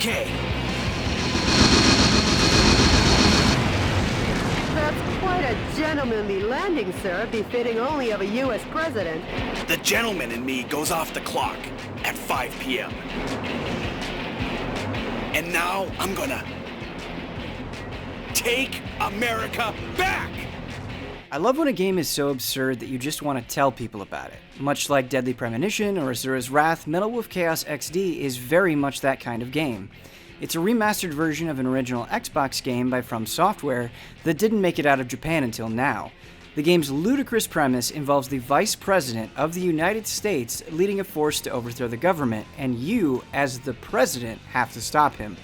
okay. That's quite a gentlemanly landing, sir, befitting only of a U.S. president. The gentleman in me goes off the clock at 5 p.m. And now I'm gonna take America back! I love when a game is so absurd that you just want to tell people about it. Much like Deadly Premonition or Asura's Wrath, Metal Wolf Chaos XD is very much that kind of game. It's a remastered version of an original Xbox game by From Software that didn't make it out of Japan until now. The game's ludicrous premise involves the Vice President of the United States leading a force to overthrow the government, and you, as the President, have to stop him.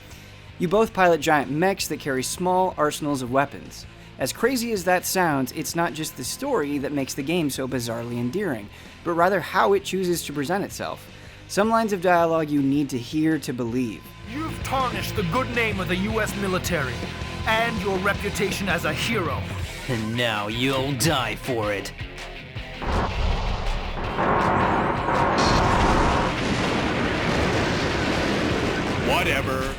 You both pilot giant mechs that carry small arsenals of weapons. As crazy as that sounds, it's not just the story that makes the game so bizarrely endearing, but rather how it chooses to present itself. Some lines of dialogue you need to hear to believe. You've tarnished the good name of the U.S. military and your reputation as a hero. And now you'll die for it. Whatever.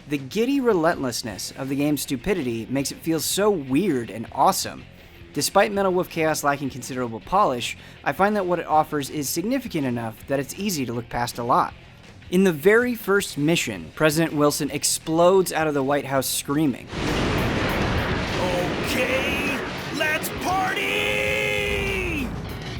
The giddy relentlessness of the game's stupidity makes it feel so weird and awesome. Despite Metal Wolf Chaos lacking considerable polish, I find that what it offers is significant enough that it's easy to look past a lot. In the very first mission, President Wilson explodes out of the White House screaming. Okay, let's party!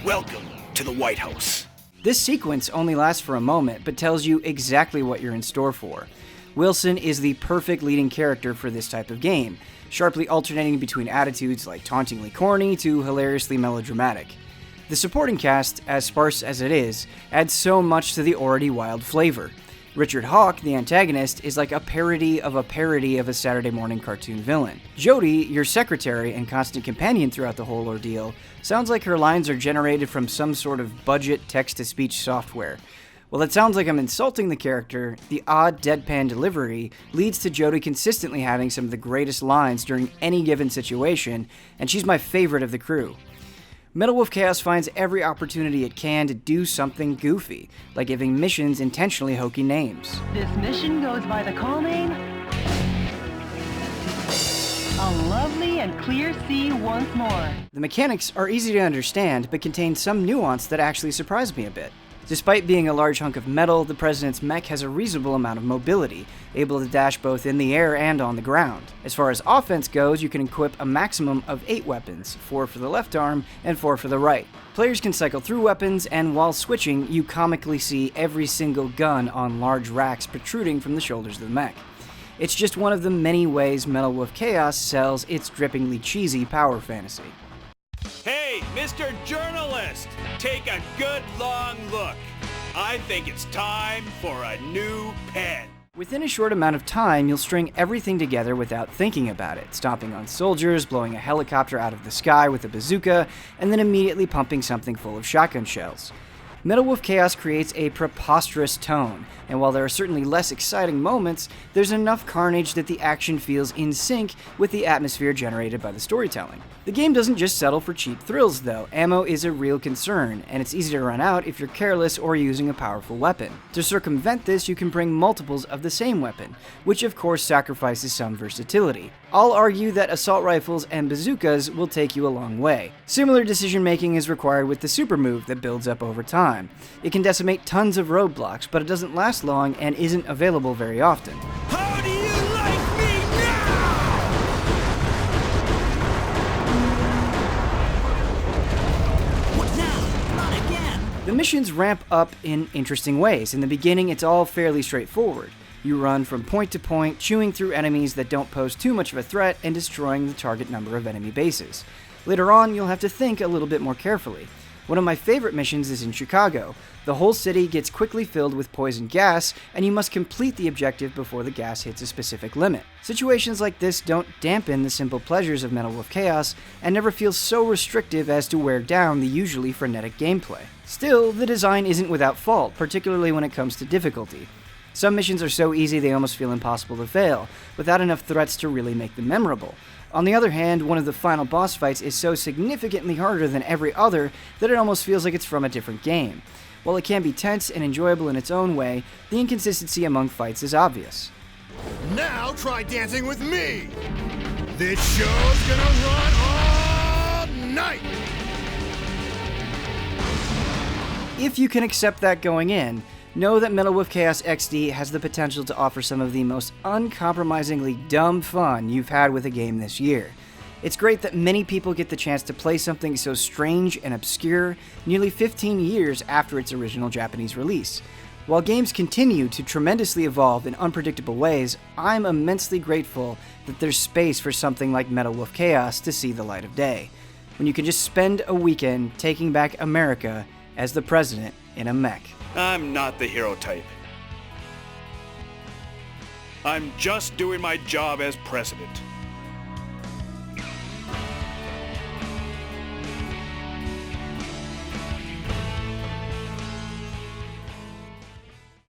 Welcome to the White House. This sequence only lasts for a moment, but tells you exactly what you're in store for. Wilson is the perfect leading character for this type of game, sharply alternating between attitudes like tauntingly corny to hilariously melodramatic. The supporting cast, as sparse as it is, adds so much to the already wild flavor. Richard Hawke, the antagonist, is like a parody of a Saturday morning cartoon villain. Jody, your secretary and constant companion throughout the whole ordeal, sounds like her lines are generated from some sort of budget text-to-speech software. While it sounds like I'm insulting the character, the odd deadpan delivery leads to Jody consistently having some of the greatest lines during any given situation, and she's my favorite of the crew. Metal Wolf Chaos finds every opportunity it can to do something goofy, like giving missions intentionally hokey names. This mission goes by the call name A Lovely and Clear Sea Once More. The mechanics are easy to understand, but contain some nuance that actually surprised me a bit. Despite being a large hunk of metal, the President's mech has a reasonable amount of mobility, able to dash both in the air and on the ground. As far as offense goes, you can equip a maximum of 8 weapons, 4 for the left arm and 4 for the right. Players can cycle through weapons, and while switching, you comically see every single gun on large racks protruding from the shoulders of the mech. It's just one of the many ways Metal Wolf Chaos sells its drippingly cheesy power fantasy. Hey, Mr. Journalist, take a good long look. I think it's time for a new pen. Within a short amount of time, you'll string everything together without thinking about it, stomping on soldiers, blowing a helicopter out of the sky with a bazooka, and then immediately pumping something full of shotgun shells. Metal Wolf Chaos creates a preposterous tone, and while there are certainly less exciting moments, there's enough carnage that the action feels in sync with the atmosphere generated by the storytelling. The game doesn't just settle for cheap thrills though. Ammo is a real concern, and it's easy to run out if you're careless or using a powerful weapon. To circumvent this, you can bring multiples of the same weapon, which of course sacrifices some versatility. I'll argue that assault rifles and bazookas will take you a long way. Similar decision making is required with the super move that builds up over time. It can decimate tons of roadblocks, but it doesn't last long and isn't available very often. How do you like me now? What now? Not again! The missions ramp up in interesting ways. In the beginning, it's all fairly straightforward. You run from point to point, chewing through enemies that don't pose too much of a threat and destroying the target number of enemy bases. Later on, you'll have to think a little bit more carefully. One of my favorite missions is in Chicago. The whole city gets quickly filled with poison gas, and you must complete the objective before the gas hits a specific limit. Situations like this don't dampen the simple pleasures of Metal Wolf Chaos, and never feel so restrictive as to wear down the usually frenetic gameplay. Still, the design isn't without fault, particularly when it comes to difficulty. Some missions are so easy they almost feel impossible to fail, without enough threats to really make them memorable. On the other hand, one of the final boss fights is so significantly harder than every other that it almost feels like it's from a different game. While it can be tense and enjoyable in its own way, the inconsistency among fights is obvious. Now try dancing with me! This show's gonna run all night! If you can accept that going in, know that Metal Wolf Chaos XD has the potential to offer some of the most uncompromisingly dumb fun you've had with a game this year. It's great that many people get the chance to play something so strange and obscure nearly 15 years after its original Japanese release. While games continue to tremendously evolve in unpredictable ways, I'm immensely grateful that there's space for something like Metal Wolf Chaos to see the light of day, when you can just spend a weekend taking back America as the president in a mech. I'm not the hero type. I'm just doing my job as president.